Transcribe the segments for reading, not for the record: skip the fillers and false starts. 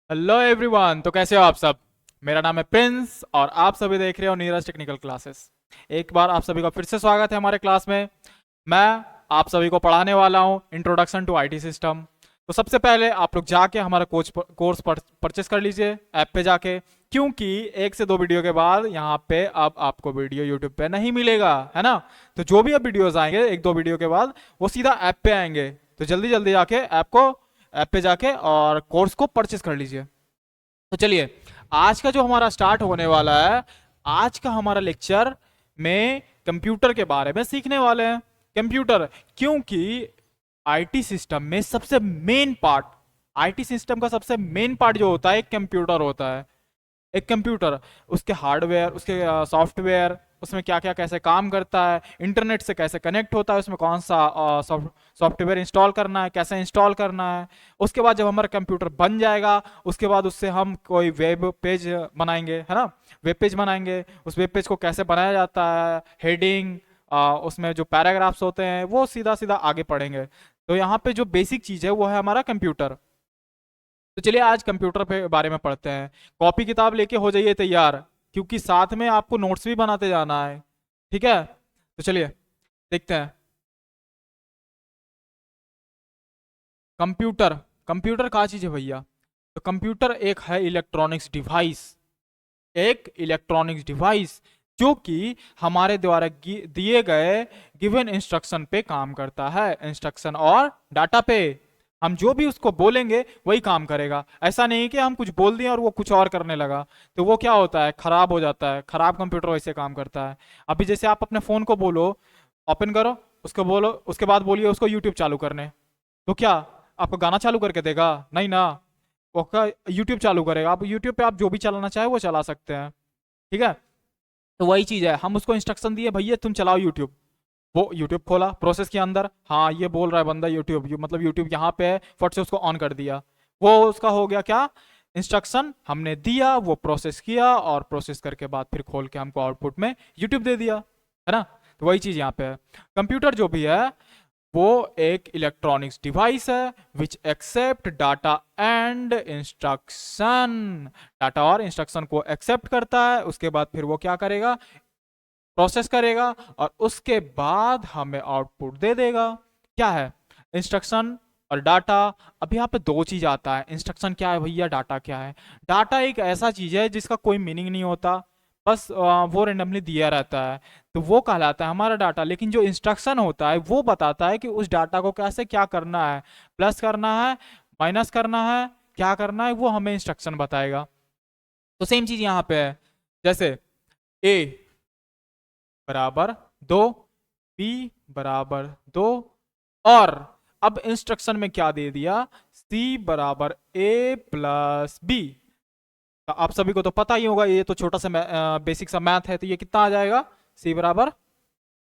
Hello everyone. तो कैसे हो आप सब। मेरा नाम है प्रिंस और आप सभी देख रहे हो नीरज टेक्निकल क्लासेस। एक बार आप सभी का फिर से स्वागत है हमारे क्लास में। मैं आप सभी को पढ़ाने वाला हूं इंट्रोडक्शन टू आईटी सिस्टम। तो सबसे पहले आप लोग जाके हमारा कोर्स परचेस कर लीजिए ऐप पे जाके, क्योंकि एक से दो वीडियो के बाद यहाँ पे अब आपको वीडियो यूट्यूब पे नहीं मिलेगा, है ना। तो जो भी अब वीडियोस आएंगे एक दो वीडियो के बाद वो सीधा ऐप पे आएंगे। तो जल्दी जल्दी जाके ऐप पे जाके और कोर्स को परचेस कर लीजिए। तो चलिए, आज का जो हमारा स्टार्ट होने वाला है, आज का हमारा लेक्चर में कंप्यूटर के बारे में सीखने वाले हैं। कंप्यूटर, क्योंकि आईटी सिस्टम में सबसे मेन पार्ट, आईटी सिस्टम का सबसे मेन पार्ट जो होता है एक कंप्यूटर होता है। एक कंप्यूटर, उसके हार्डवेयर, उसके सॉफ्टवेयर, उसमें क्या क्या कैसे काम करता है, इंटरनेट से कैसे कनेक्ट होता है, उसमें कौन सा सॉफ्टवेयर इंस्टॉल करना है, कैसे इंस्टॉल करना है। उसके बाद जब हमारा कंप्यूटर बन जाएगा, उसके बाद उससे हम कोई वेब पेज बनाएंगे, है ना। वेब पेज बनाएंगे, उस वेब पेज को कैसे बनाया जाता है, हेडिंग, उसमें जो पैराग्राफ्स होते हैं वो सीधा सीधा आगे पढ़ेंगे। तो यहाँ पे जो बेसिक चीज़ है वो है हमारा कंप्यूटर। तो चलिए आज कंप्यूटर पे बारे में पढ़ते हैं। कॉपी किताब लेके हो जाइए तैयार, क्योंकि साथ में आपको नोट्स भी बनाते जाना है। ठीक है, तो चलिए देखते हैं। कंप्यूटर, कंप्यूटर क्या चीज़ है भैया। तो कंप्यूटर एक है इलेक्ट्रॉनिक्स डिवाइस, एक इलेक्ट्रॉनिक्स डिवाइस जो कि हमारे द्वारा दिए गए गिवन इंस्ट्रक्शन पे काम करता है। इंस्ट्रक्शन और डाटा पे हम जो भी उसको बोलेंगे वही काम करेगा। ऐसा नहीं कि हम कुछ बोल दिए और वो कुछ और करने लगा, तो वो क्या होता है, खराब हो जाता है। खराब कंप्यूटर वैसे काम करता है। अभी जैसे आप अपने फोन को बोलो ओपन करो, उसको बोलो, उसके बाद बोलिए उसको यूट्यूब चालू करने, तो क्या आपको गाना चालू करके देगा? नहीं ना, वो यूट्यूब चालू करेगा। आप यूट्यूब पे आप जो भी चलाना चाहे वो चला सकते हैं। ठीक है, तो वही चीज है, हम उसको इंस्ट्रक्शन दिए भैया तुम चलाओ यूट्यूब। वो यूट्यूब खोला प्रोसेस के अंदर, हाँ ये बोल रहा है बंदा यूट्यूब, मतलब यूट्यूब यहाँ पे है, फट से उसको ऑन कर दिया। वो उसका हो गया क्या, इंस्ट्रक्शन हमने दिया, वो प्रोसेस किया और प्रोसेस करके बाद फिर खोल के हमको आउटपुट में यूट्यूब दे दिया, है ना। तो वही चीज यहाँ पे है। कंप्यूटर जो भी है वो एक इलेक्ट्रॉनिक्स डिवाइस है which accept data and instruction. Data और इंस्ट्रक्शन को एक्सेप्ट करता है, उसके बाद फिर वो क्या करेगा, प्रोसेस करेगा और उसके बाद हमें आउटपुट दे देगा। क्या है, इंस्ट्रक्शन और डाटा। अब यहाँ पे दो चीज आता है, इंस्ट्रक्शन क्या है भैया, डाटा क्या है। डाटा एक ऐसा चीज है जिसका कोई मीनिंग नहीं होता, बस वो रेंडमली दिया रहता है, तो वो कहलाता है हमारा डाटा। लेकिन जो इंस्ट्रक्शन होता है वो बताता है कि उस डाटा को कैसे क्या करना है, प्लस करना है, माइनस करना है, क्या करना है, वो हमें इंस्ट्रक्शन बताएगा। तो सेम चीज यहाँ पे है, जैसे ए बराबर 2, बी बराबर 2, और अब इंस्ट्रक्शन में क्या दे दिया, सी बराबर ए प्लस बी। तो आप सभी को तो पता ही होगा, ये तो छोटा सा बेसिक सा मैथ है, तो ये कितना आ जाएगा, सी बराबर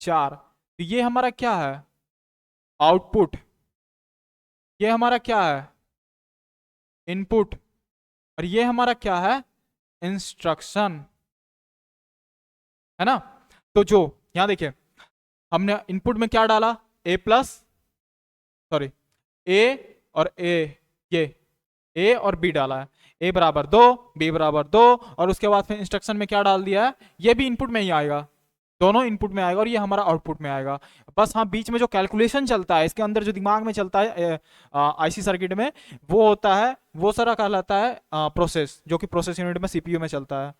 4। तो ये हमारा क्या है, आउटपुट। ये हमारा क्या है, इनपुट। और ये हमारा क्या है, इंस्ट्रक्शन, है ना। तो जो यहां देखिए, हमने इनपुट में क्या डाला, ए प्लस, सॉरी, ए और ए, ये ए और बी डाला है। ए बराबर 2, बी बराबर 2, और उसके बाद फिर इंस्ट्रक्शन में क्या डाल दिया है, ये भी इनपुट में ही आएगा, दोनों इनपुट में आएगा और ये हमारा आउटपुट में आएगा। बस हाँ, बीच में जो कैलकुलेशन चलता है इसके अंदर, जो दिमाग में चलता है आईसी सर्किट में, वो होता है, वो सारा कहलाता है प्रोसेस, जो कि प्रोसेस यूनिट में सीपीयू में चलता है।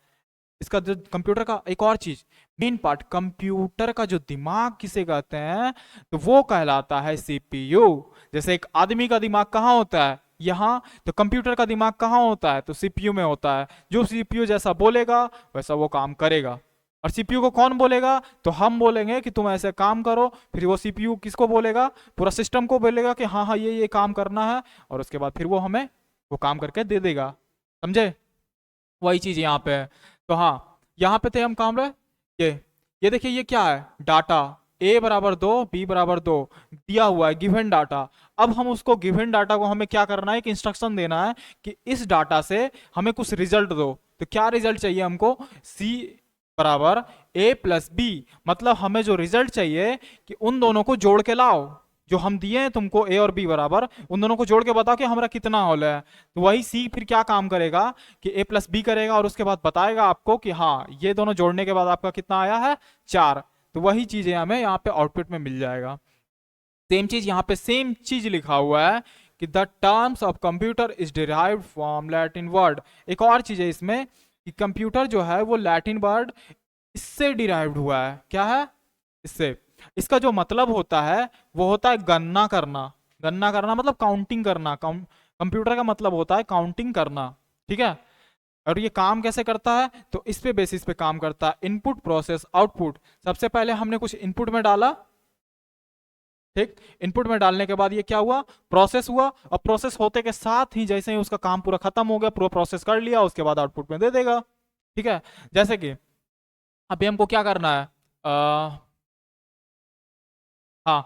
इसका जो कंप्यूटर का एक और चीज, मेन पार्ट, कंप्यूटर का जो दिमाग किसे कहते हैं, तो वो कहलाता है सीपीयू। जैसे एक आदमी का दिमाग कहाँ होता है, यहाँ, तो कंप्यूटर का दिमाग कहाँ होता है, तो सीपीयू में होता है। जो सीपीयू जैसा बोलेगा वैसा वो काम करेगा। और सीपीयू को कौन बोलेगा, तो हम बोलेंगे कि तुम ऐसे काम करो, फिर वो सीपीयू किसको बोलेगा, पूरा सिस्टम को बोलेगा कि हाँ हाँ ये काम करना है, और उसके बाद फिर वो हमें वो काम करके दे देगा। समझे, वही चीज यहाँ पे है। तो हाँ, यहाँ पे थे हम काम रहे, ये देखिए, ये क्या है, डाटा, ए बराबर 2, बी बराबर 2 दिया हुआ है, गिवन डाटा। अब हम उसको गिवन डाटा को हमें क्या करना है, एक इंस्ट्रक्शन देना है कि इस डाटा से हमें कुछ रिजल्ट दो। तो क्या रिजल्ट चाहिए हमको, सी बराबर ए प्लस बी, मतलब हमें जो रिजल्ट चाहिए कि उन दोनों को जोड़ के लाओ। जो हम दिए हैं तुमको ए और बी बराबर, उन दोनों को जोड़ के बताओ कि हमारा कितना होल है। तो वही सी फिर क्या काम करेगा कि ए प्लस बी करेगा और उसके बाद बताएगा आपको कि हाँ ये दोनों जोड़ने के बाद आपका कितना आया है 4। तो वही चीजें हमें यहाँ पे आउटपुट में मिल जाएगा। सेम चीज यहाँ पे सेम चीज लिखा हुआ है कि the terms of computer is derived from Latin word. एक और चीज है इसमें कि कंप्यूटर जो है वो लैटिन वर्ड इससे डिराइव्ड हुआ है। क्या है? इससे। इसका जो मतलब होता है वो होता है गणना करना। गणना करना मतलब काउंटिंग करना। कंप्यूटर का मतलब होता है काउंटिंग करना। ठीक है। और ये काम कैसे करता है? तो इस पे बेसिस पे काम करता है, इनपुट प्रोसेस आउटपुट। सबसे पहले हमने कुछ इनपुट में डाला, ठीक, इनपुट में डालने के बाद ये क्या हुआ? प्रोसेस हुआ। और प्रोसेस होते के साथ ही जैसे ही उसका काम पूरा खत्म हो गया, पूरा प्रोसेस कर लिया, उसके बाद आउटपुट में दे देगा। ठीक है। जैसे कि अभी हमको क्या करना है, हाँ,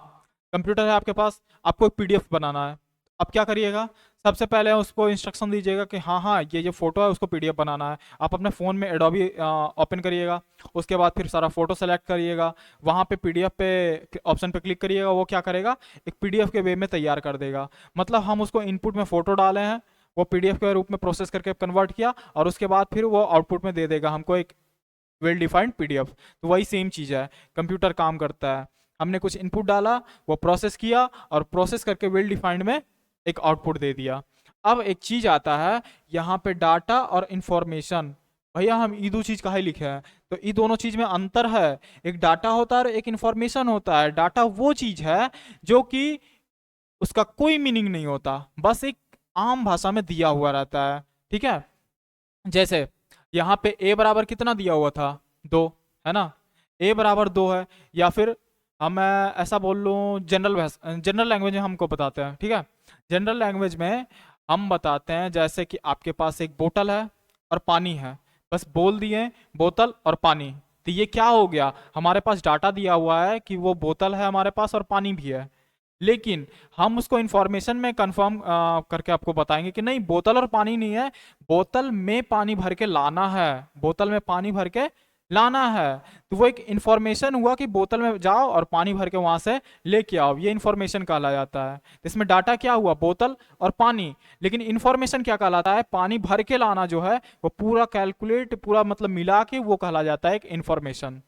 कंप्यूटर है आपके पास, आपको एक पीडीएफ बनाना है। अब क्या करिएगा? सबसे पहले उसको इंस्ट्रक्शन दीजिएगा कि हाँ हाँ ये जो फोटो है उसको पीडीएफ बनाना है। आप अपने फ़ोन में एडोबी ओपन करिएगा, उसके बाद फिर सारा फोटो सेलेक्ट करिएगा, वहाँ पे पीडीएफ पे ऑप्शन पे क्लिक करिएगा। वो क्या करेगा? एक पीडीएफ के वे में तैयार कर देगा। मतलब हम उसको इनपुट में फ़ोटो डाले हैं, वो पीडीएफ के रूप में प्रोसेस करके कन्वर्ट किया और उसके बाद फिर वो आउटपुट में दे देगा हमको एक वेल डिफाइंड पीडीएफ। तो वही सेम चीज़ है, कंप्यूटर काम करता है। हमने कुछ इनपुट डाला, वो प्रोसेस किया और प्रोसेस करके वेल डिफाइंड में एक आउटपुट दे दिया। अब एक चीज आता है यहाँ पे, डाटा और इंफॉर्मेशन। भैया हम ये दो चीज काहे लिखे हैं? तो ये दोनों चीज में अंतर है। एक डाटा होता है और एक इंफॉर्मेशन होता है। डाटा वो चीज है जो कि उसका कोई मीनिंग नहीं होता, बस एक आम भाषा में दिया हुआ रहता है। ठीक है। जैसे यहाँ पे a बराबर कितना दिया हुआ था? 2, है ना? a बराबर 2 है। या फिर हम ऐसा बोल लूँ, जनरल लैंग्वेज में हमको बताते हैं। ठीक है। जनरल लैंग्वेज में हम बताते हैं जैसे कि आपके पास एक बोतल है और पानी है, बस बोल दिए बोतल और पानी। तो ये क्या हो गया? हमारे पास डाटा दिया हुआ है कि वो बोतल है हमारे पास और पानी भी है, लेकिन हम उसको इंफॉर्मेशन में कंफर्म करके आपको बताएंगे कि नहीं, बोतल और पानी नहीं है, बोतल में पानी भर के लाना है, बोतल में पानी भर के लाना है। तो वो एक इंफॉर्मेशन हुआ कि बोतल में जाओ और पानी भर के वहां से लेके आओ, ये इंफॉर्मेशन कहला जाता है। तो इसमें डाटा क्या हुआ? बोतल और पानी। लेकिन इंफॉर्मेशन क्या कहलाता है? पानी भर के लाना जो है वो पूरा कैलकुलेट, पूरा मतलब मिला के वो कहला जाता है एक इंफॉर्मेशन।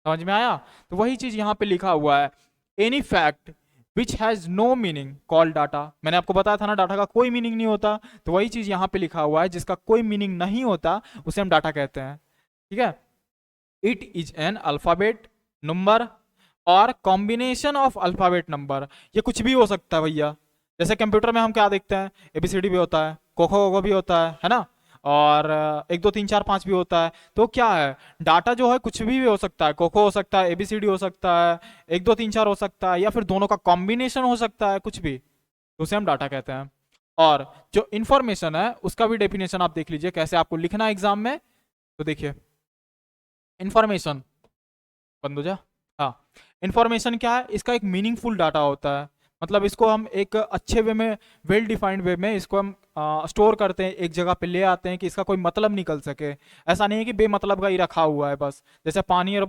समझ में आया? तो वही चीज यहाँ पे लिखा हुआ है, any fact which has no meaning call data. मैंने आपको बताया था ना डाटा का कोई मीनिंग नहीं होता, तो वही चीज यहाँ पे लिखा हुआ है, जिसका कोई मीनिंग नहीं होता उसे हम डाटा कहते हैं। ठीक है। It is an alphabet, number और कॉम्बिनेशन ऑफ अल्फाबेट नंबर। ये कुछ भी हो सकता है भैया। जैसे कंप्यूटर में हम क्या देखते हैं, एबीसीडी भी होता है, कोखो कोको भी होता है ना? और 1 2 3 4 5 भी होता है। तो क्या है, डाटा जो है कुछ भी हो सकता है, कोको हो सकता है, एबीसीडी हो सकता है, 1 2 3 4 हो सकता है, या फिर दोनों का कॉम्बिनेशन हो सकता है, कुछ भी, तो उसे हम डाटा कहते हैं। और जो इंफॉर्मेशन है उसका भी डेफिनेशन आप देख लीजिए कैसे आपको लिखना है एग्जाम में। तो देखिए, इंफॉर्मेशन, बंद हो जा, हाँ, इंफॉर्मेशन क्या है? इसका एक मीनिंगफुल डाटा होता है। मतलब इसको हम एक अच्छे वे में, वेल डिफाइंड वे में इसको हम स्टोर करते हैं, एक जगह पे ले आते हैं कि इसका कोई मतलब निकल सके। ऐसा नहीं है कि बेमतलब का ही रखा हुआ है बस, जैसे पानी और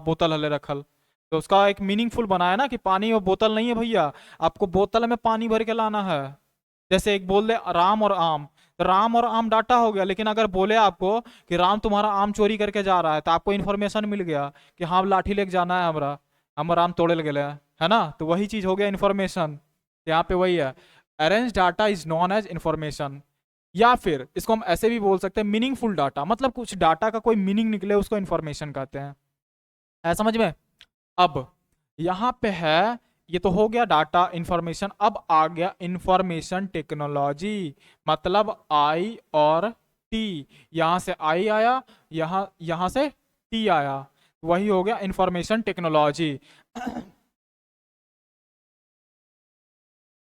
बोतल हले रखल, तो उसका एक मीनिंगफुल बनाया ना कि पानी और बोतल नहीं है भैया, आपको बोतल में पानी भर के लाना है। जैसे एक बोल दे राम और आम, तो राम और आम डाटा हो गया, लेकिन अगर बोले आपको कि राम तुम्हारा आम चोरी करके जा रहा है, तो आपको इन्फॉर्मेशन मिल गया कि हाँ लाठी लेके जाना है हमरा, हम आम तोड़े लगे है ना? तो वही चीज हो गया इन्फॉर्मेशन। यहाँ पे वही है, arrange data is known as information. या फिर इसको हम ऐसे भी बोल सकते हैं, मीनिंगफुल डाटा, मतलब कुछ डाटा का कोई मीनिंग निकले उसको इन्फॉर्मेशन कहते हैं। है समझ में? अब यहाँ पे है, ये तो हो गया डाटा इंफॉर्मेशन। अब आ गया इंफॉर्मेशन टेक्नोलॉजी, मतलब आई और टी। यहां से आई आया, यहां से टी आया, वही हो गया इंफॉर्मेशन टेक्नोलॉजी।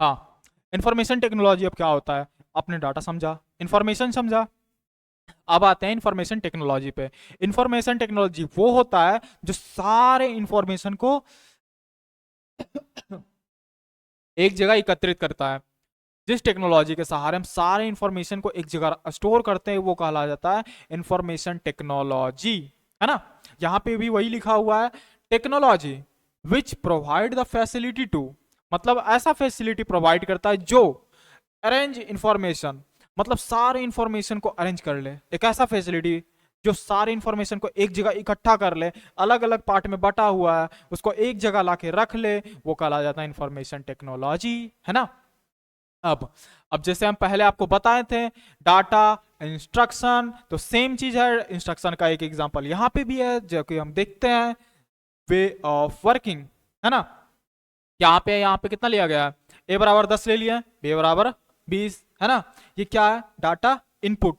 हाँ, इंफॉर्मेशन टेक्नोलॉजी अब क्या होता है? आपने डाटा समझा, इंफॉर्मेशन समझा, अब आते हैं इंफॉर्मेशन टेक्नोलॉजी पे। इंफॉर्मेशन टेक्नोलॉजी वो होता है जो सारे इंफॉर्मेशन को एक जगह एकत्रित करता है। जिस टेक्नोलॉजी के सहारे हम सारे इंफॉर्मेशन को एक जगह स्टोर करते हैं वो कहा जाता है इंफॉर्मेशन टेक्नोलॉजी, है ना? यहाँ पे भी वही लिखा हुआ है, technology which provide the facility to, मतलब ऐसा फैसिलिटी प्रोवाइड करता है जो अरेंज इंफॉर्मेशन, मतलब सारे इंफॉर्मेशन को अरेंज कर ले। एक ऐसा फैसिलिटी जो सारे इंफॉर्मेशन को एक जगह इकट्ठा कर ले, अलग अलग पार्ट में बटा हुआ है उसको एक जगह लाके रख ले, वो कहा जाता है इंफॉर्मेशन टेक्नोलॉजी, है ना। अब जैसे हम पहले आपको बताए थे डाटा इंस्ट्रक्शन, तो सेम चीज है, इंस्ट्रक्शन का एक एग्जांपल यहाँ पे भी है जो कि हम देखते हैं वे ऑफ वर्किंग, है ना। यहाँ पे कितना लिया गया है, a बराबर 10 ले लिया, b बराबर 20, है ना। ये क्या है, डाटा इनपुट।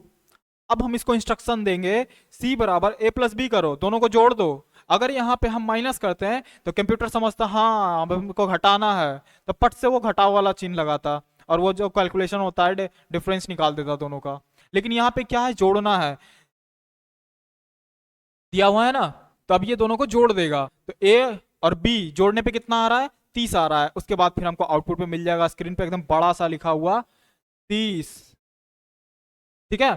अब हम इसको इंस्ट्रक्शन देंगे c बराबर a प्लस बी करो, दोनों को जोड़ दो। अगर यहाँ पे हम माइनस करते हैं तो कंप्यूटर समझता हाँ अब हमको घटाना है, तो पट से वो घटाव वाला चिन्ह लगाता और वो जो कैलकुलेशन होता है डिफरेंस निकाल देता दोनों का। लेकिन यहाँ पे क्या है, जोड़ना है, दिया हुआ है ना, तो अब ये दोनों को जोड़ देगा, तो a और b जोड़ने पे कितना आ रहा है, 30 आ रहा है। उसके बाद फिर हमको आउटपुट पे मिल जाएगा स्क्रीन पे एकदम बड़ा सा लिखा हुआ 30, ठीक है।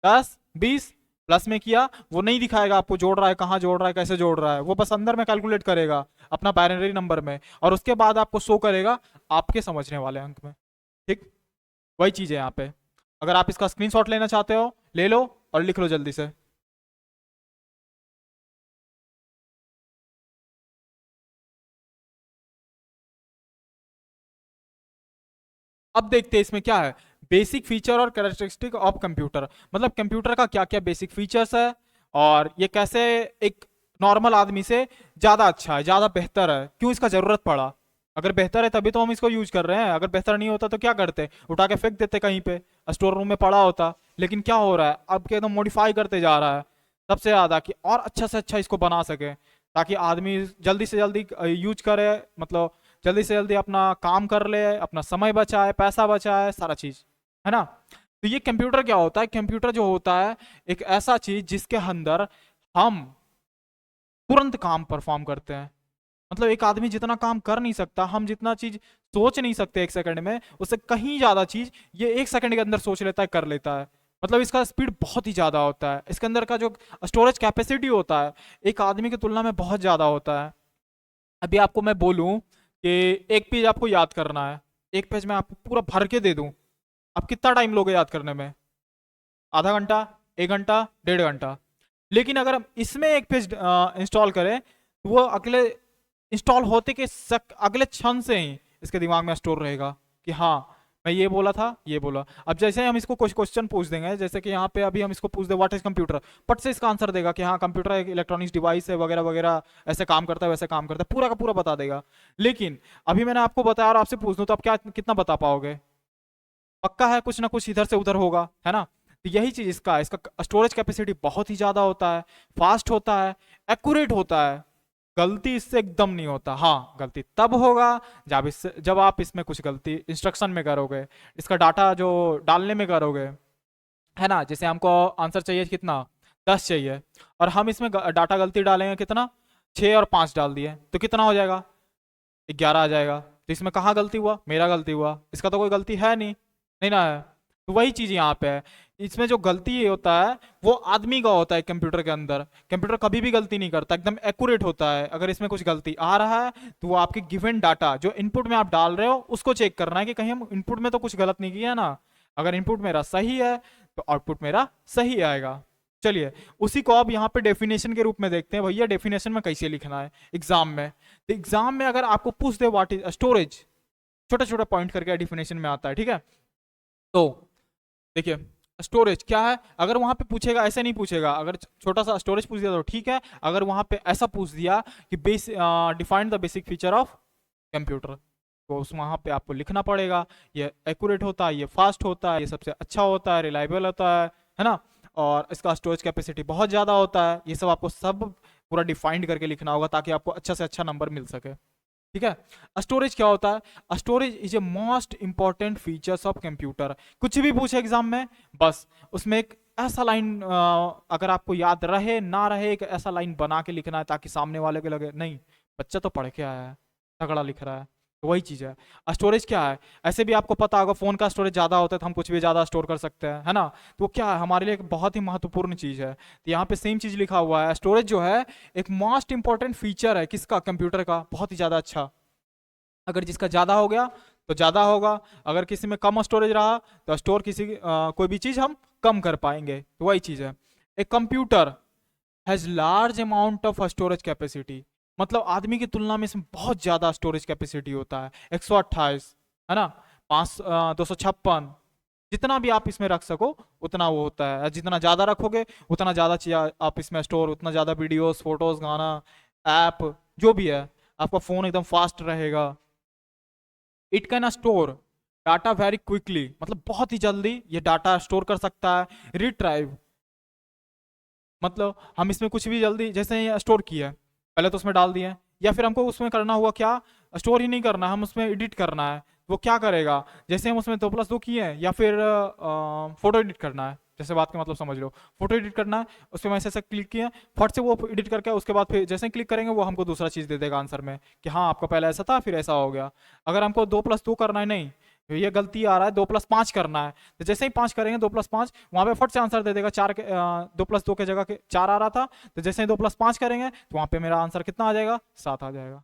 10 20 प्लस में किया, वो नहीं दिखाएगा आपको जोड़ रहा है, कहाँ जोड़ रहा है, कैसे जोड़ रहा है, वो बस अंदर में कैलकुलेट करेगा अपना बाइनरी नंबर में, और उसके बाद आपको शो करेगा आपके समझने वाले अंक में, ठीक। वही चीज है यहाँ पे। अगर आप इसका स्क्रीनशॉट लेना चाहते हो ले लो और लिख लो जल्दी से। अब देखते हैं इसमें क्या है, बेसिक फीचर और कैरेक्टरिस्टिक ऑफ कंप्यूटर, मतलब कंप्यूटर का क्या क्या बेसिक फीचर्स है और ये कैसे एक नॉर्मल आदमी से ज्यादा अच्छा है, ज्यादा बेहतर है, क्यों इसका जरूरत पड़ा। अगर बेहतर है तभी तो हम इसको यूज कर रहे हैं, अगर बेहतर नहीं होता तो क्या करते, उठा के फेंक देते कहीं पे, स्टोर रूम में पड़ा होता। लेकिन क्या हो रहा है, अब के एकदम मॉडिफाई करते जा रहा है सबसे ज्यादा कि और अच्छा से अच्छा इसको बना सके, ताकि आदमी जल्दी से जल्दी यूज करे, मतलब जल्दी से जल्दी अपना काम कर ले, अपना समय बचाए, पैसा बचाए, सारा चीज, है ना। तो ये कंप्यूटर क्या होता है, कंप्यूटर जो होता है एक ऐसा चीज जिसके अंदर हम तुरंत काम परफॉर्म करते हैं। मतलब एक आदमी जितना काम कर नहीं सकता, हम जितना चीज सोच नहीं सकते एक सेकंड में, उससे कहीं ज्यादा चीज ये एक सेकंड के अंदर सोच लेता है, कर लेता है। मतलब इसका स्पीड बहुत ही ज्यादा होता है, इसके अंदर का जो स्टोरेज कैपेसिटी होता है एक आदमी की तुलना में बहुत ज्यादा होता है। अभी आपको मैं बोलूं कि एक पेज आपको याद करना है, एक पेज में आपको पूरा भर के दे दूं, आप कितना टाइम लोगे याद करने में, आधा घंटा, 1 घंटा, 1.5 घंटा। लेकिन अगर हम इसमें एक पेज इंस्टॉल करें तो वो अगले इंस्टॉल होते के अगले क्षण से ही इसके दिमाग में स्टोर रहेगा कि हाँ मैं ये बोला था, ये बोला। अब जैसे हम इसको कुछ क्वेश्चन पूछ देंगे, जैसे कि यहाँ पे अभी हम इसको पूछ दे व्हाट इज कंप्यूटर, पट से इसका आंसर देगा कि हाँ कंप्यूटर एक इलेक्ट्रॉनिक्स डिवाइस है वगैरह वगैरह, ऐसे काम करता है वैसे काम करता है, पूरा का पूरा बता देगा। लेकिन अभी मैंने आपको बताया और आपसे पूछ दूं तो आप क्या कितना बता पाओगे, पक्का है कुछ ना कुछ इधर से उधर होगा, है ना। तो यही चीज इसका है, इसका स्टोरेज कैपेसिटी बहुत ही ज्यादा होता है, फास्ट होता है, एक्यूरेट होता है, गलती इससे एकदम नहीं होता। हाँ गलती तब होगा जब आप इसमें कुछ गलती इंस्ट्रक्शन में करोगे, इसका डाटा जो डालने में करोगे, है ना। जैसे हमको आंसर चाहिए कितना, 10 चाहिए, और हम इसमें डाटा गलती डालेंगे कितना, 6 और 5 डाल दिए तो कितना हो जाएगा, 11 आ जाएगा। तो इसमें कहाँ गलती हुआ, मेरा गलती हुआ, इसका तो कोई गलती है नहीं, नहीं ना है। तो वही चीज यहाँ पे है, इसमें जो गलती होता है वो आदमी का होता है कंप्यूटर के अंदर। कंप्यूटर कभी भी गलती नहीं करता, एकदम एक्यूरेट होता है। अगर इसमें कुछ गलती आ रहा है तो वो आपके गिवन डाटा जो इनपुट में आप डाल रहे हो उसको चेक करना है कि कहीं हम इनपुट में तो कुछ गलत नहीं किया ना। अगर इनपुट मेरा सही है तो आउटपुट मेरा सही आएगा। चलिए उसी को अब यहाँ पे डेफिनेशन के रूप में देखते हैं, भैया डेफिनेशन में कैसे लिखना है एग्जाम में। तो एग्जाम में अगर आपको पूछ दे व्हाट इज स्टोरेज, छोटा छोटा पॉइंट करके डेफिनेशन में आता है, ठीक है। तो देखिए स्टोरेज क्या है, अगर वहां पे पूछेगा, ऐसे नहीं पूछेगा, अगर छोटा सा स्टोरेज पूछ दिया तो ठीक है, अगर वहां पे ऐसा पूछ दिया कि define the basic feature of computer, तो उस वहां पे आपको लिखना पड़ेगा ये एक्यूरेट होता है, ये फास्ट होता है, ये सबसे अच्छा होता है, रिलायबल होता है ना, और इसका स्टोरेज कैपेसिटी बहुत ज़्यादा होता है। ये सब आपको सब पूरा डिफाइंड करके लिखना होगा ताकि आपको अच्छा से अच्छा नंबर मिल सके, ठीक है। स्टोरेज क्या होता है, storage is a most important features of computer. कुछ भी पूछे एग्जाम में बस उसमें एक ऐसा लाइन अगर आपको याद रहे ना रहे, एक ऐसा लाइन बना के लिखना है ताकि सामने वाले को लगे नहीं बच्चा तो पढ़ के आया है, तगड़ा लिख रहा है। तो वही चीज है। स्टोरेज क्या है, ऐसे भी आपको पता होगा फोन का स्टोरेज ज्यादा होता है तो हम कुछ भी ज्यादा स्टोर कर सकते हैं, है ना। तो वो क्या है, हमारे लिए एक बहुत ही महत्वपूर्ण चीज है। तो यहाँ पे सेम चीज लिखा हुआ है, स्टोरेज जो है एक मोस्ट इंपॉर्टेंट फीचर है किसका, कंप्यूटर का, बहुत ही ज्यादा अच्छा। अगर जिसका ज़्यादा हो गया तो ज़्यादा होगा, अगर किसी में कम स्टोरेज रहा तो स्टोर किसी कोई भी चीज़ हम कम कर पाएंगे। तो वही चीज़ है। एक computer has large amount of storage capacity, मतलब आदमी की तुलना में इसमें बहुत ज़्यादा स्टोरेज कैपेसिटी होता है। 128 है ना, 256, जितना भी आप इसमें रख सको उतना वो होता है। जितना ज़्यादा रखोगे उतना ज़्यादा चीज़ आप इसमें स्टोर, उतना ज़्यादा वीडियोस, फोटोज़, गाना, ऐप जो भी है, आपका फ़ोन एकदम फास्ट रहेगा। It can store data very quickly, मतलब बहुत ही जल्दी ये डाटा स्टोर कर सकता है। रिट्राइव, मतलब हम इसमें कुछ भी जल्दी, जैसे ये स्टोर किया है पहले तो उसमें डाल दिए, या फिर हमको उसमें करना हुआ क्या, स्टोर ही नहीं करना, हम उसमें एडिट करना है। वो क्या करेगा, जैसे हम उसमें 2+2 किए हैं, या फिर फोटो एडिट करना है, जैसे बात का मतलब समझ लो, फोटो एडिट करना है, उस पर ऐसे ऐसे क्लिक किया, फट से वो एडिट करके उसके बाद फिर जैसे ही क्लिक करेंगे वो हमको दूसरा चीज़ दे देगा आंसर में, कि हाँ आपका पहले ऐसा था फिर ऐसा हो गया। अगर हमको 2+2 करना है, नहीं ये गलती आ रहा है, 2+5 करना है, तो जैसे ही 5 करेंगे 2+5, वहां पे फट से आंसर दे देगा। 2+2 के जगह के 4 आ रहा था, तो जैसे ही 2+5 करेंगे तो वहां पे मेरा आंसर कितना आ जाएगा, 7 आ जाएगा।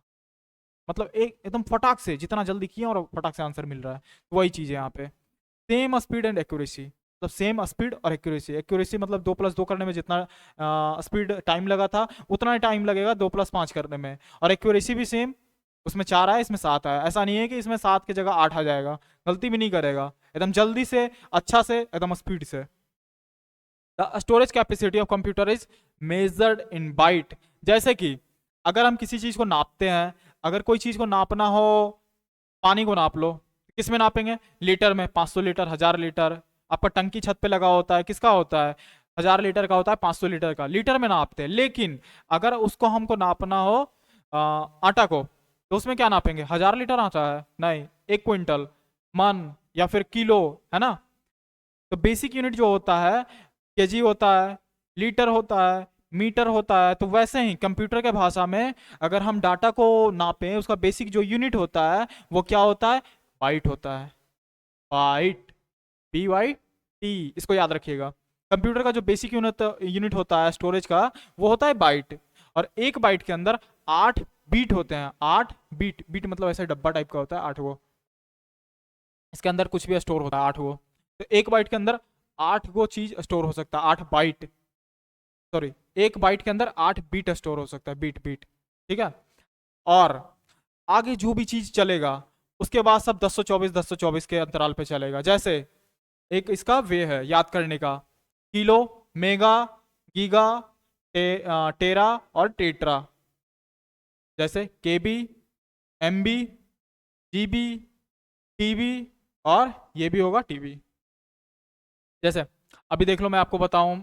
मतलब एक एकदम फटाक से, जितना जल्दी किया और फटाक से आंसर मिल रहा है। तो वही चीज़ है यहाँ पे। सेम स्पीड एंड एक्यूरेसी, मतलब सेम स्पीड और एक्यूरेसी। एक्यूरेसी मतलब 2+2 करने में जितना स्पीड टाइम लगा था उतना ही टाइम लगेगा 2+5 करने में। और एक्यूरेसी भी सेम, उसमें 4 आया इसमें 7 आया, ऐसा नहीं है कि इसमें 7 की जगह 8 आ जाएगा, गलती भी नहीं करेगा, एकदम जल्दी से, अच्छा से, एकदम स्पीड से। The storage capacity of computer is measured in byte, जैसे कि अगर हम किसी चीज़ को नापते हैं, अगर कोई चीज़ को नापना हो, पानी को नाप लो, किस में नापेंगे, लीटर में, 500 लीटर, 1000 लीटर। आपका टंकी छत पे लगा होता है, किसका होता है, 1000 लीटर का होता है, 500 लीटर का, लीटर में नापते हैं। लेकिन अगर उसको हमको नापना हो आटा को, तो उसमें क्या नापेंगे, 1000 लीटर आटा है, नहीं, 1 क्विंटल, मन, या फिर किलो, है ना। तो बेसिक यूनिट जो होता है केजी होता है, लीटर होता है, मीटर होता है। तो वैसे ही कंप्यूटर के भाषा में अगर हम डाटा को नापें, उसका बेसिक जो यूनिट होता है वो क्या होता है, बाइट होता है। बाइट, BYT, इसको याद रखिएगा। कंप्यूटर का जो बेसिक यूनिट यूनिट होता है स्टोरेज का, वो होता है बाइट। और एक बाइट के अंदर 8 बीट होते हैं। 8 बीट, बीट मतलब ऐसे डब्बा टाइप का होता है, 8 वो, इसके अंदर कुछ भी स्टोर होता है, 8 वो। तो एक बाइट के अंदर 8 गो चीज स्टोर हो सकता है, 8 बाइट, सॉरी, एक बाइट के अंदर 8 बीट स्टोर हो सकता है, बीट बीट, ठीक है। और आगे जो भी चीज चलेगा उसके बाद सब 1024 के अंतराल पे चलेगा। जैसे एक इसका वे है याद करने का, किलो, मेगा, गीगा, टेरा और टेट्रा। जैसे केबी, एमबी, जीबी, टीबी, और ये भी होगा टीबी। जैसे अभी देख लो, मैं आपको बताऊं,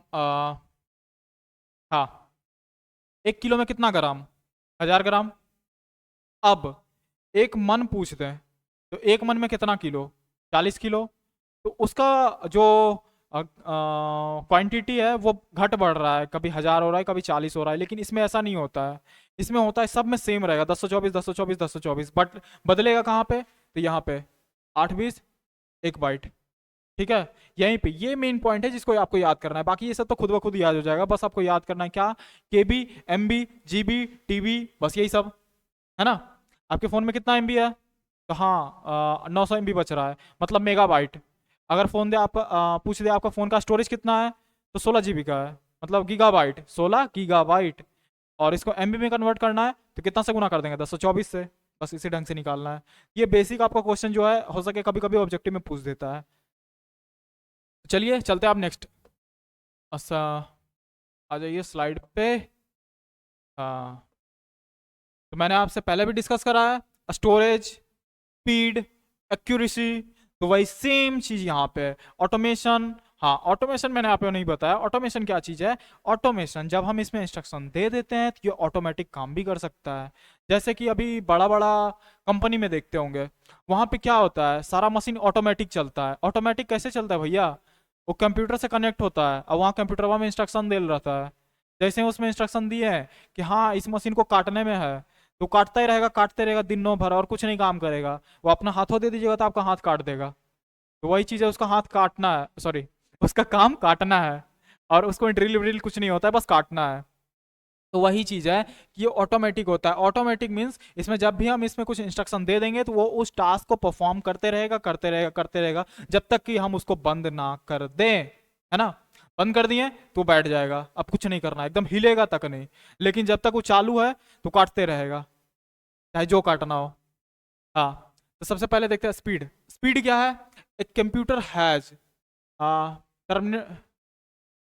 हाँ, 1 किलो में कितना ग्राम, 1000 ग्राम। अब एक मन पूछते हैं, तो एक मन में कितना किलो, 40 किलो। तो उसका जो क्वांटिटी है वो घट बढ़ रहा है, कभी 1000 हो रहा है, कभी 40 हो रहा है। लेकिन इसमें ऐसा नहीं होता है, इसमें होता है सब में सेम रहेगा, 1024 1024 1024, बट बदलेगा कहाँ पे, तो यहाँ पे 8 20 1 बाइट, ठीक है। यहीं पे ये मेन पॉइंट है जिसको आपको याद करना है, बाकी ये सब तो खुद ब खुद याद हो जाएगा। बस आपको याद करना है क्या, केबी, एमबी, जीबी, टीबी, बस यही सब, है ना। आपके फ़ोन में कितना एमबी है, तो हाँ 900 एमबी बच रहा है, मतलब मेगाबाइट। अगर फ़ोन दे आपका पूछ दे आपका फ़ोन का स्टोरेज कितना है, तो 16 GB का है, मतलब गीगाबाइट, 16 GB। और इसको एमबी में कन्वर्ट करना है तो कितना से गुना कर देंगे, 1024 से। बस इसी ढंग से निकालना है। ये बेसिक आपका क्वेश्चन जो है, हो सके कभी कभी ऑब्जेक्टिव में पूछ देता है। चलिए चलते हैं आप नेक्स्ट, अच्छा, आ जाइए स्लाइड पे। हाँ, तो मैंने आपसे पहले भी डिस्कस करा है, स्टोरेज, स्पीड, एक्यूरेसी, तो वही सेम चीज यहाँ पे, ऑटोमेशन। हाँ, ऑटोमेशन मैंने आपको नहीं बताया, ऑटोमेशन क्या चीज है। ऑटोमेशन जब हम इसमें इंस्ट्रक्शन दे देते हैं तो ये ऑटोमेटिक काम भी कर सकता है। जैसे कि अभी बड़ा बड़ा कंपनी में देखते होंगे, वहां पे क्या होता है, सारा मशीन ऑटोमेटिक चलता है। ऑटोमेटिक कैसे चलता है भैया, वो कंप्यूटर से कनेक्ट होता है और वहाँ कंप्यूटर में इंस्ट्रक्शन दे रहता है। जैसे उसमें इंस्ट्रक्शन दिए हैं कि हाँ इस मशीन को काटने में है, तो काटते रहेगा दिनों भर और कुछ नहीं काम करेगा। वो अपना हाथों दे दीजिएगा तो आपका हाथ काट देगा। तो वही चीज़ है, उसका हाथ काटना है, सॉरी, उसका काम काटना है, और उसको ड्रिल व्रिल कुछ नहीं होता है, बस काटना है। तो वही चीज है कि ये ऑटोमेटिक होता है। ऑटोमेटिक मीन्स इसमें जब भी हम इसमें कुछ इंस्ट्रक्शन दे देंगे तो वो उस टास्क को परफॉर्म करते रहेगा करते रहेगा करते रहेगा जब तक कि हम उसको बंद ना कर दें, है ना। बंद कर दिए तो बैठ जाएगा, अब कुछ नहीं करना, एकदम हिलेगा तक नहीं। लेकिन जब तक वो चालू है तो काटते रहेगा, चाहे जो काटना हो। हाँ, तो सबसे पहले देखते हैं स्पीड। स्पीड क्या है? एक computer has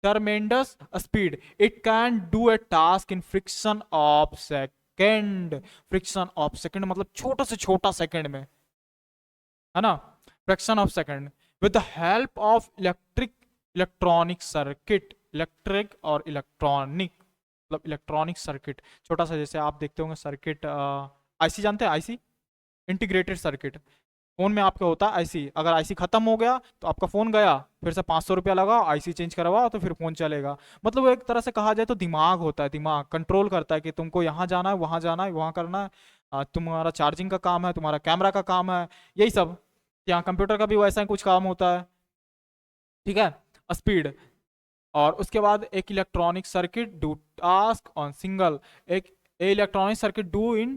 tremendous speed. It can do a task in fraction of second. Fraction of second मतलब छोटा से छोटा सेकंड में, है ना, fraction of second, with the help of electronic circuit. Electric और इलेक्ट्रॉनिक मतलब इलेक्ट्रॉनिक सर्किट, छोटा सा, जैसे आप देखते होंगे सर्किट, आईसी जानते हैं, आईसी, इंटीग्रेटेड सर्किट। फोन में आपका होता है आईसी, अगर आईसी खत्म हो गया तो आपका फोन गया, फिर से 500 रुपया लगाओ, आईसी चेंज करवाओ तो फिर फोन चलेगा। मतलब वो एक तरह से कहा जाए तो दिमाग होता है, दिमाग कंट्रोल करता है कि तुमको यहाँ जाना है, वहाँ जाना है, वहाँ करना है। तुम्हारा चार्जिंग का काम है, तुम्हारा कैमरा का काम है, यही सब। यहाँ कंप्यूटर का भी वैसा ही कुछ काम होता है, ठीक है। स्पीड, और उसके बाद एक electronic circuit do task on single, एक electronic circuit do in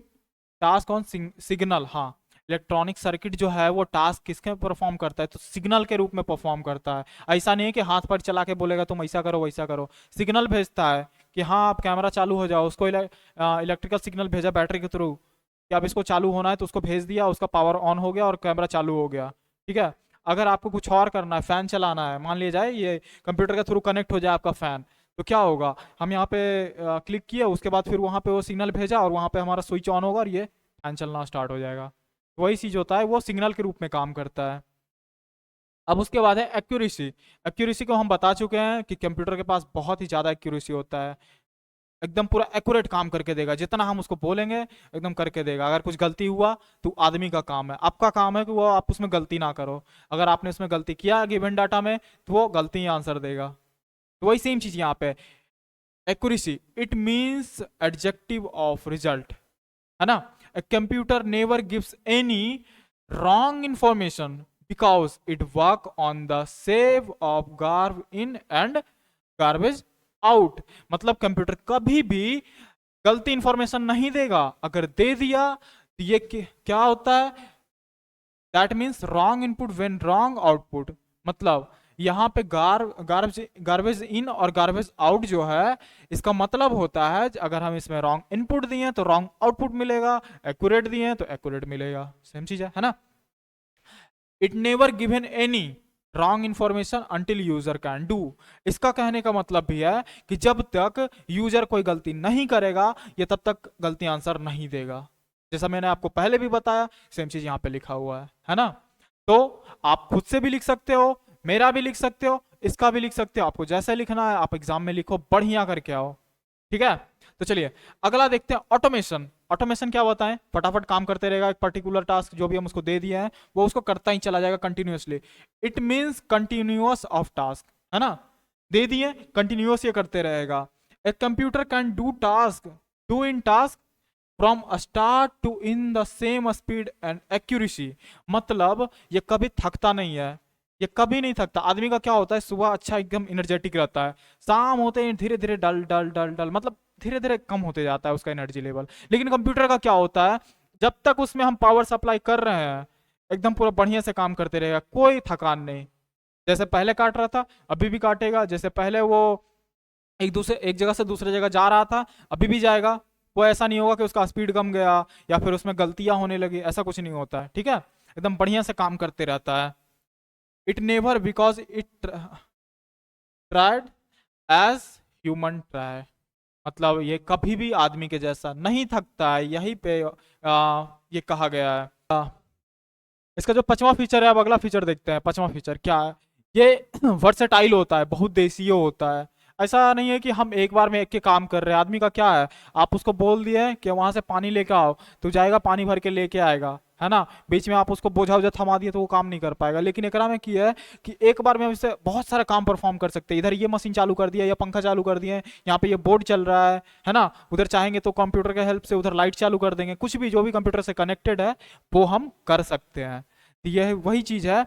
task on signal. हाँ, इलेक्ट्रॉनिक सर्किट जो है वो टास्क किसके परफॉर्म करता है? तो सिग्नल के रूप में परफॉर्म करता है। ऐसा नहीं है कि हाथ पर चला के बोलेगा तुम ऐसा करो वैसा करो, सिग्नल भेजता है कि हाँ आप कैमरा चालू हो जाओ, उसको इलेक्ट्रिकल सिग्नल भेजा बैटरी के थ्रू कि अब इसको चालू होना है, तो उसको भेज दिया, उसका पावर ऑन हो गया और कैमरा चालू हो गया, ठीक है। अगर आपको कुछ और करना है, फैन चलाना है, मान लिया जाए ये कंप्यूटर के थ्रू कनेक्ट हो जाए आपका फैन, तो क्या होगा, हम यहाँ पे क्लिक किए, उसके बाद फिर वहाँ पे वो सिग्नल भेजा और वहाँ पे हमारा स्विच ऑन होगा और ये फैन चलना स्टार्ट हो जाएगा। वही चीज होता है, वो सिग्नल के रूप में काम करता है। अब उसके बाद है एक्यूरेसी। एक्यूरेसी को हम बता चुके हैं कि कंप्यूटर के पास बहुत ही ज़्यादा एक्यूरेसी होता है, एकदम पूरा एक्यूरेट काम करके देगा, जितना हम उसको बोलेंगे एकदम करके देगा। अगर कुछ गलती हुआ तो आदमी का काम है, आपका काम है कि वो आप उसमें गलती ना करो। अगर आपने उसमें गलती किया गिवन डाटा में तो वो गलती ही आंसर देगा। तो वही सेम चीज़ यहाँ पे, accuracy it means adjective of result, है ना। A computer never gives any wrong information because it work on the save of garbage in and garbage out। मतलब कंप्यूटर कभी भी गलती इंफॉर्मेशन नहीं देगा, अगर दे दिया तो ये क्या होता है, that means wrong input when wrong output. मतलब यहाँ पे गार्बेज इन और गार्बेज आउट जो है, इसका मतलब होता है अगर हम इसमें रॉन्ग इनपुट दिए तो रॉन्ग आउटपुट मिलेगा, एक्यूरेट दिए तो एक्यूरेट मिलेगा, सेम चीज है ना। It never given any wrong information until user can do. इसका कहने का मतलब भी है कि जब तक यूजर कोई गलती नहीं करेगा ये तब तक गलती आंसर नहीं देगा। जैसा मैंने आपको पहले भी बताया, सेम चीज यहाँ पे लिखा हुआ है ना। तो आप खुद से भी लिख सकते हो, मेरा भी लिख सकते हो, इसका भी लिख सकते हो, आपको जैसे लिखना है आप एग्जाम में लिखो, बढ़िया करके आओ, ठीक है। तो चलिए अगला देखते हैं, ऑटोमेशन। ऑटोमेशन क्या होता है? फटाफट काम करते रहेगा, एक पर्टिकुलर टास्क जो भी हम उसको दे दिए हैं वो उसको करता ही चला जाएगा continuously. It means continuous of task, है ना, दे दिए कंटिन्यूअस ये करते रहेगा। A computer can do task, do in task from start to in the same speed and accuracy. मतलब ये कभी थकता नहीं है, ये कभी नहीं थकता। आदमी का क्या होता है, सुबह अच्छा एकदम एनर्जेटिक रहता है, शाम होते ही धीरे धीरे डल डल डल डल, मतलब धीरे धीरे कम होते जाता है उसका एनर्जी लेवल। लेकिन कंप्यूटर का क्या होता है, जब तक उसमें हम पावर सप्लाई कर रहे हैं एकदम पूरा बढ़िया से काम करते रहेगा, कोई थकान नहीं। जैसे पहले काट रहा था अभी भी काटेगा, जैसे पहले वो एक जगह से दूसरे जगह जा रहा था अभी भी जाएगा। वो ऐसा नहीं होगा कि उसका स्पीड कम गया या फिर उसमें गलतियां होने लगी, ऐसा कुछ नहीं होता है, ठीक है। एकदम बढ़िया से काम करते रहता है। It never because it tried as human try. मतलब ये कभी भी आदमी के जैसा नहीं थकता है, यही पे ये कहा गया है। इसका जो पांचवा फीचर है, अब अगला फीचर देखते हैं। पांचवा फीचर क्या है, ये वर्सेटाइल होता है, बहुत देसीय होता है। ऐसा नहीं है कि हम एक बार में एक के काम कर रहे हैं। आदमी का क्या है, आप उसको बोल दिए कि वहां से पानी लेके आओ तो जाएगा, पानी भर के लेके आएगा, है ना। बीच में आप उसको बोझा उझा थमा दिए तो वो काम नहीं कर पाएगा। लेकिन एकरा में किया है कि एक बार में इससे बहुत सारा काम परफॉर्म कर सकते हैं। इधर ये मशीन चालू कर दिया या पंखा चालू कर दिए, यहाँ पे ये बोर्ड चल रहा है ना। उधर चाहेंगे तो कंप्यूटर के हेल्प से उधर लाइट चालू कर देंगे, कुछ भी जो भी कंप्यूटर से कनेक्टेड है वो हम कर सकते हैं। तो यह वही चीज है,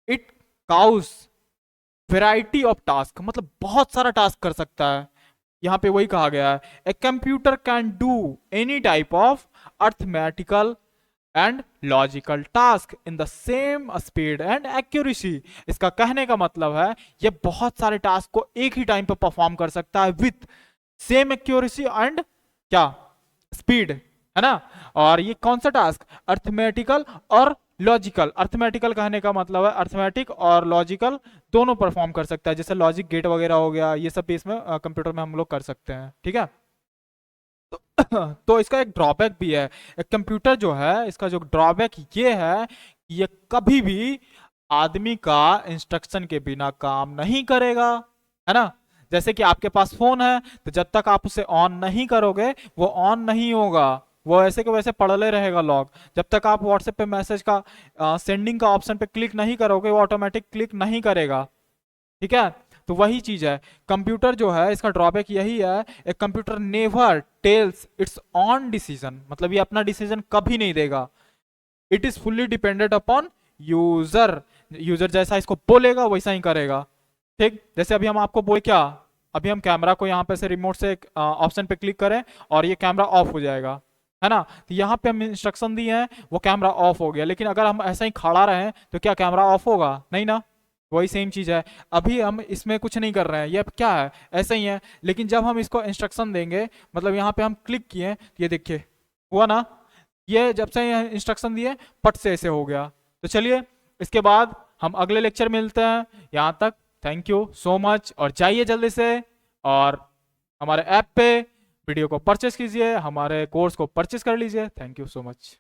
it cows variety of task, मतलब बहुत सारा टास्क कर सकता है। यहाँ पे वही कहा गया है, ए computer can do any type of arithmetical and logical task in the same speed and accuracy. इसका कहने का मतलब है ये बहुत सारे टास्क को एक ही टाइम पे परफॉर्म कर सकता है विथ सेम एक्यूरेसी एंड क्या स्पीड, है ना। और ये कौन सा टास्क, अर्थमेटिकल और लॉजिकल। अर्थमेटिकल कहने का मतलब है अर्थमेटिक और लॉजिकल दोनों परफॉर्म कर सकता है, जैसे लॉजिक गेट वगैरह हो गया, ये सब भी इसमें कंप्यूटर में हम लोग कर सकते हैं, ठीक है। तो इसका एक ड्रॉबैक भी है, एक कंप्यूटर जो है इसका जो ड्रॉबैक ये है कि ये कभी भी आदमी का इंस्ट्रक्शन के बिना काम नहीं करेगा, है ना। जैसे कि आपके पास फोन है तो जब तक आप उसे ऑन नहीं करोगे वो ऑन नहीं होगा, वो ऐसे के वैसे पड़ले रहेगा लॉक। जब तक आप व्हाट्सएप पे मैसेज का सेंडिंग का ऑप्शन पे क्लिक नहीं करोगे वो ऑटोमेटिक क्लिक नहीं करेगा, ठीक है। तो वही चीज है, कंप्यूटर जो है इसका ड्रॉबैक यही है, एक computer never tells it's on decision, मतलब ये अपना डिसीजन कभी नहीं देगा। It is fully dependent upon user, user जैसा इसको बोलेगा वैसा ही करेगा, ठीक। जैसे अभी हम आपको बोले क्या, अभी हम कैमरा को यहाँ पे से रिमोट से ऑप्शन पे क्लिक करें और ये कैमरा ऑफ हो जाएगा, है ना। तो यहाँ पे हम इंस्ट्रक्शन दिए हैं, वो कैमरा ऑफ हो गया, लेकिन अगर हम ऐसा ही खड़ा रहे तो क्या कैमरा ऑफ होगा, नहीं ना। वही सेम चीज है, अभी हम इसमें कुछ नहीं कर रहे हैं, ये क्या है ऐसे ही है, लेकिन जब हम इसको इंस्ट्रक्शन देंगे, मतलब यहाँ पे हम क्लिक किए तो ये देखिए हुआ ना, ये जब से इंस्ट्रक्शन दिए पट से ऐसे हो गया। तो चलिए इसके बाद हम अगले लेक्चर में मिलते हैं, यहाँ तक थैंक यू सो मच। और जाइए जल्दी से और हमारे ऐप पे वीडियो को परचेस कीजिए, हमारे कोर्स को परचेस कर लीजिए। Thank you so much.